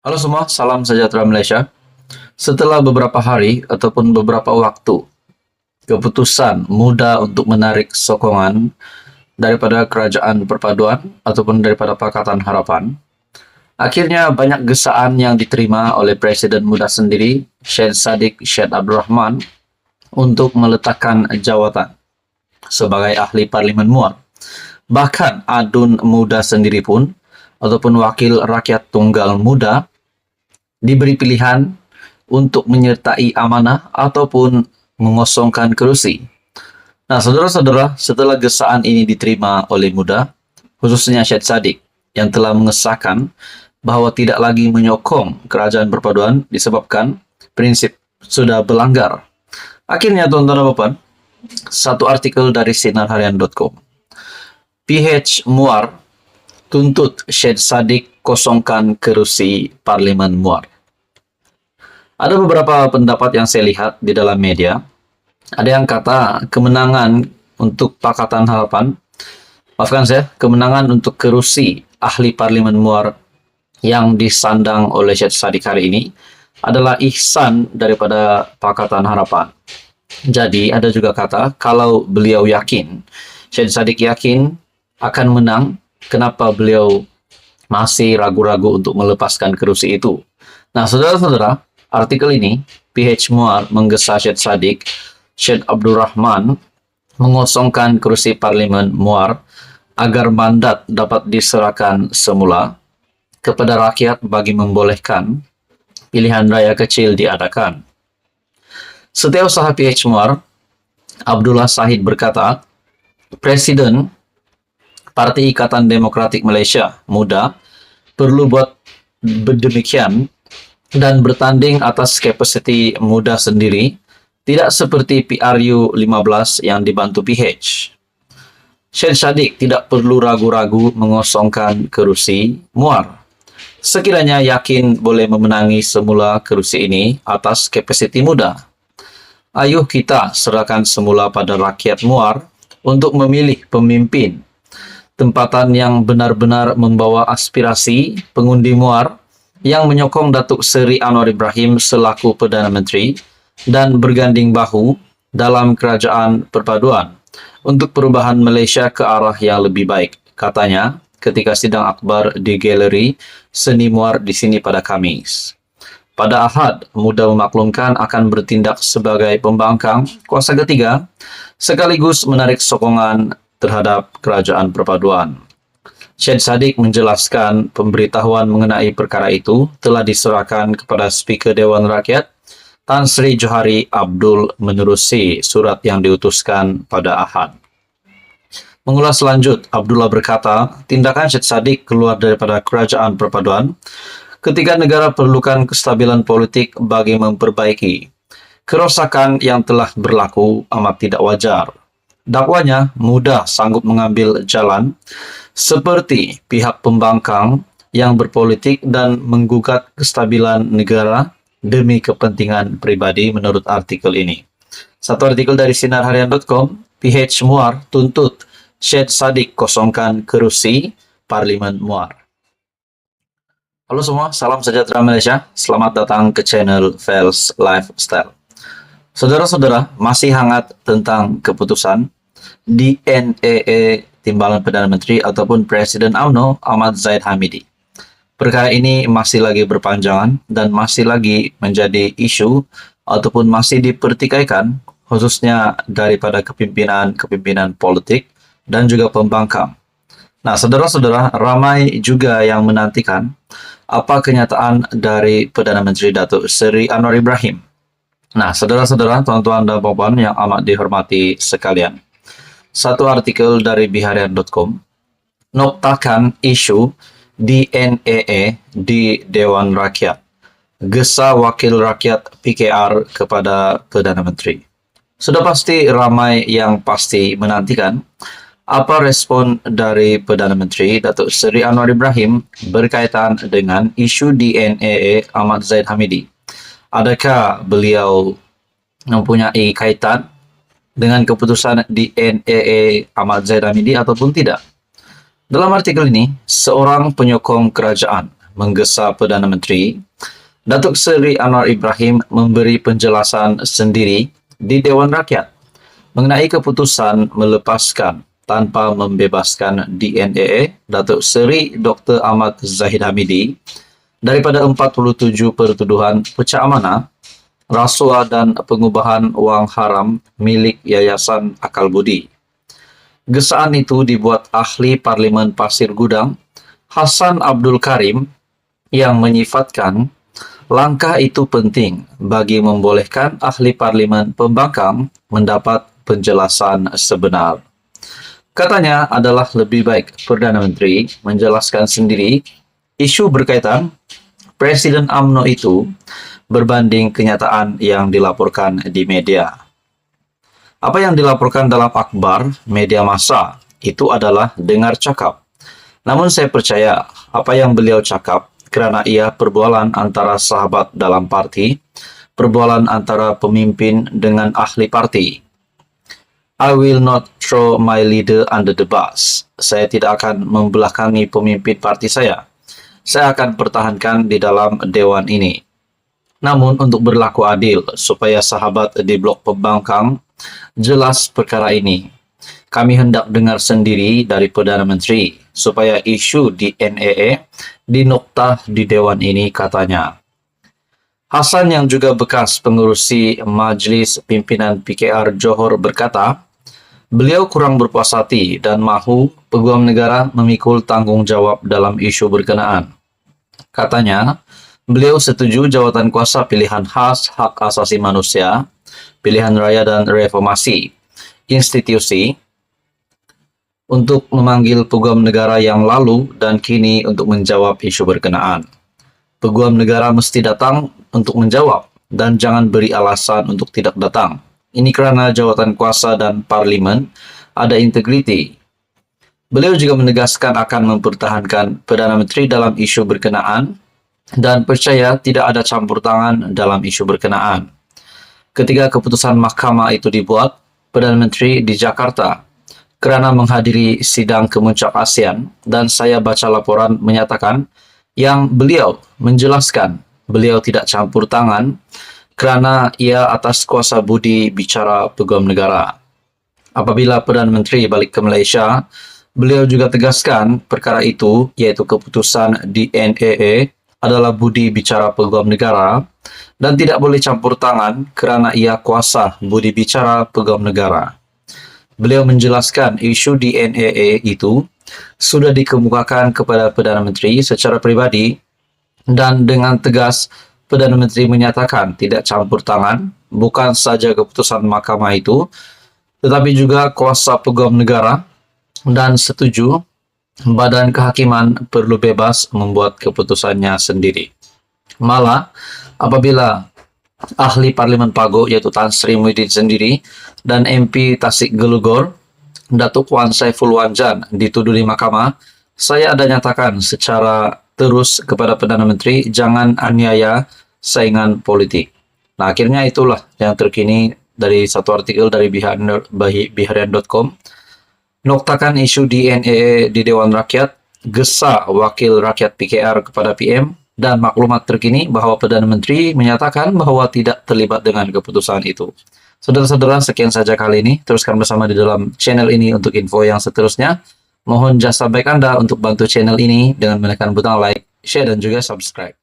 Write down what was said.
Halo semua, salam sejahtera Malaysia. Setelah beberapa hari ataupun beberapa waktu, keputusan muda untuk menarik sokongan daripada Kerajaan Perpaduan ataupun daripada Pakatan Harapan, akhirnya banyak gesaan yang diterima oleh Presiden muda sendiri, Syed Saddiq Syed Abdul Rahman, untuk meletakkan jawatan sebagai ahli Parlimen Muar. Bahkan adun muda sendiri pun ataupun wakil rakyat tunggal muda diberi pilihan untuk menyertai amanah ataupun mengosongkan kerusi. Nah, saudara-saudara, setelah gesaan ini diterima oleh muda, khususnya Syed Saddiq yang telah mengesahkan bahawa tidak lagi menyokong Kerajaan Perpaduan disebabkan prinsip sudah berlanggar. Akhirnya, tuan-tuan dan puan, satu artikel dari sinarharian.com. PH Muar tuntut Syed Saddiq kosongkan kerusi Parlimen Muar. Ada beberapa pendapat yang saya lihat di dalam media. Ada yang kata kemenangan untuk Pakatan Harapan, kemenangan untuk kerusi ahli Parlimen Muar yang disandang oleh Syed Saddiq hari ini adalah ihsan daripada Pakatan Harapan. Jadi ada juga kata kalau beliau yakin, Syed Saddiq yakin akan menang, kenapa beliau masih ragu-ragu untuk melepaskan kerusi itu? Nah, saudara-saudara, artikel ini, PH Muar menggesa Syed Saddiq Syed Abdul Rahman mengosongkan kerusi Parlimen Muar agar mandat dapat diserahkan semula kepada rakyat bagi membolehkan pilihan raya kecil diadakan. Setiausaha PH Muar, Abdullah Sahid berkata, Presiden Parti Ikatan Demokratik Malaysia Muda perlu buat demikian dan bertanding atas kapasiti muda sendiri, tidak seperti PRU 15 yang dibantu PH. Syed Saddiq tidak perlu ragu-ragu mengosongkan kerusi Muar. Sekiranya yakin boleh memenangi semula kerusi ini atas kapasiti muda, ayuh kita serahkan semula pada rakyat Muar untuk memilih pemimpin tempatan yang benar-benar membawa aspirasi pengundi Muar yang menyokong Datuk Seri Anwar Ibrahim selaku Perdana Menteri dan berganding bahu dalam Kerajaan Perpaduan untuk perubahan Malaysia ke arah yang lebih baik, katanya ketika sidang akbar di Galeri Seni Muar di sini pada Khamis. Pada Ahad, muda memaklumkan akan bertindak sebagai pembangkang kuasa ketiga sekaligus menarik sokongan terhadap Kerajaan Perpaduan. Syed Saddiq menjelaskan pemberitahuan mengenai perkara itu telah diserahkan kepada Speaker Dewan Rakyat Tan Sri Johari Abdul menerusi surat yang diutuskan pada Ahad. Mengulas lanjut, Abdullah berkata, tindakan Syed Saddiq keluar daripada Kerajaan Perpaduan ketika negara perlukan kestabilan politik bagi memperbaiki kerosakan yang telah berlaku amat tidak wajar. Dakwanya mudah sanggup mengambil jalan seperti pihak pembangkang yang berpolitik dan menggugat kestabilan negara demi kepentingan pribadi menurut artikel ini. Satu artikel dari sinarharian.com, PH Muar tuntut Syed Saddiq kosongkan kerusi Parlimen Muar. Halo semua, salam sejahtera Malaysia. Selamat datang ke channel Fels Lifestyle. Saudara-saudara, masih hangat tentang keputusan DNAA Timbalan Perdana Menteri ataupun Presiden UMNO Ahmad Zahid Hamidi. Perkara ini masih lagi berpanjangan dan masih lagi menjadi isu ataupun masih dipertikaikan khususnya daripada kepimpinan politik dan juga pembangkang. Nah, saudara-saudara, ramai juga yang menantikan apa kenyataan dari Perdana Menteri Datuk Seri Anwar Ibrahim. Nah, saudara-saudara, tuan-tuan dan puan-puan yang amat dihormati sekalian, satu artikel dari biharian.com noktakan isu DNAA di Dewan Rakyat. Gesa Wakil Rakyat PKR kepada Perdana Menteri. Sudah pasti ramai yang pasti menantikan apa respon dari Perdana Menteri Datuk Seri Anwar Ibrahim berkaitan dengan isu DNAA Ahmad Zahid Hamidi. Adakah beliau mempunyai kaitan dengan keputusan DNAA Ahmad Zahid Hamidi ataupun tidak. Dalam artikel ini, seorang penyokong kerajaan menggesa Perdana Menteri Datuk Seri Anwar Ibrahim memberi penjelasan sendiri di Dewan Rakyat mengenai keputusan melepaskan tanpa membebaskan DNAA Datuk Seri Dr. Ahmad Zahid Hamidi daripada 47 pertuduhan pecah amanah, rasuah dan pengubahan wang haram milik Yayasan Akal Budi. Gesaan itu dibuat ahli Parlimen Pasir Gudang, Hassan Abdul Karim, yang menyifatkan langkah itu penting bagi membolehkan ahli Parlimen Pembangkang mendapat penjelasan sebenar. Katanya adalah lebih baik Perdana Menteri menjelaskan sendiri isu berkaitan Presiden UMNO itu berbanding kenyataan yang dilaporkan di media. Apa yang dilaporkan dalam akhbar media massa itu adalah dengar cakap. Namun saya percaya apa yang beliau cakap kerana ia perbualan antara sahabat dalam parti, perbualan antara pemimpin dengan ahli parti. I will not throw my leader under the bus. Saya tidak akan membelakangi pemimpin parti saya. Saya akan pertahankan di dalam dewan ini. Namun untuk berlaku adil supaya sahabat di blok pembangkang jelas perkara ini, kami hendak dengar sendiri dari Perdana Menteri supaya isu DNAA dinoktah di dewan ini, katanya. Hassan yang juga bekas pengurusi Majlis Pimpinan PKR Johor berkata, beliau kurang berpuas hati dan mahu Peguam Negara memikul tanggungjawab dalam isu berkenaan. Katanya, beliau setuju jawatan kuasa pilihan khas hak asasi manusia, pilihan raya dan reformasi institusi untuk memanggil Peguam Negara yang lalu dan kini untuk menjawab isu berkenaan. Peguam Negara mesti datang untuk menjawab dan jangan beri alasan untuk tidak datang. Ini kerana jawatan kuasa dan parlimen ada integriti. Beliau juga menegaskan akan mempertahankan Perdana Menteri dalam isu berkenaan dan percaya tidak ada campur tangan dalam isu berkenaan. Ketika keputusan mahkamah itu dibuat, Perdana Menteri di Jakarta kerana menghadiri sidang kemuncak ASEAN dan saya baca laporan menyatakan yang beliau menjelaskan beliau tidak campur tangan kerana ia atas kuasa budi bicara Peguam Negara. Apabila Perdana Menteri balik ke Malaysia, beliau juga tegaskan perkara itu, iaitu keputusan DNAA adalah budi bicara Peguam Negara dan tidak boleh campur tangan kerana ia kuasa budi bicara Peguam Negara. Beliau menjelaskan isu DNAA itu sudah dikemukakan kepada Perdana Menteri secara pribadi dan dengan tegas Perdana Menteri menyatakan tidak campur tangan bukan saja keputusan mahkamah itu tetapi juga kuasa Peguam Negara dan setuju Badan Kehakiman perlu bebas membuat keputusannya sendiri. Malah, apabila ahli Parlimen Pago iaitu Tan Sri Muhyiddin sendiri dan MP Tasik Gelugor, Datuk Wan Saiful Wanjan dituduh di mahkamah, saya ada nyatakan secara terus kepada Perdana Menteri jangan aniaya saingan politik. Nah, akhirnya itulah yang terkini dari satu artikel dari Biharian.com. Noktakan isu DNAA di Dewan Rakyat, gesa Wakil Rakyat PKR kepada PM, dan maklumat terkini bahawa Perdana Menteri menyatakan bahawa tidak terlibat dengan keputusan itu. Saudara-saudara, sekian saja kali ini. Teruskan bersama di dalam channel ini untuk info yang seterusnya. Mohon jasa baik Anda untuk bantu channel ini dengan menekan butang like, share, dan juga subscribe.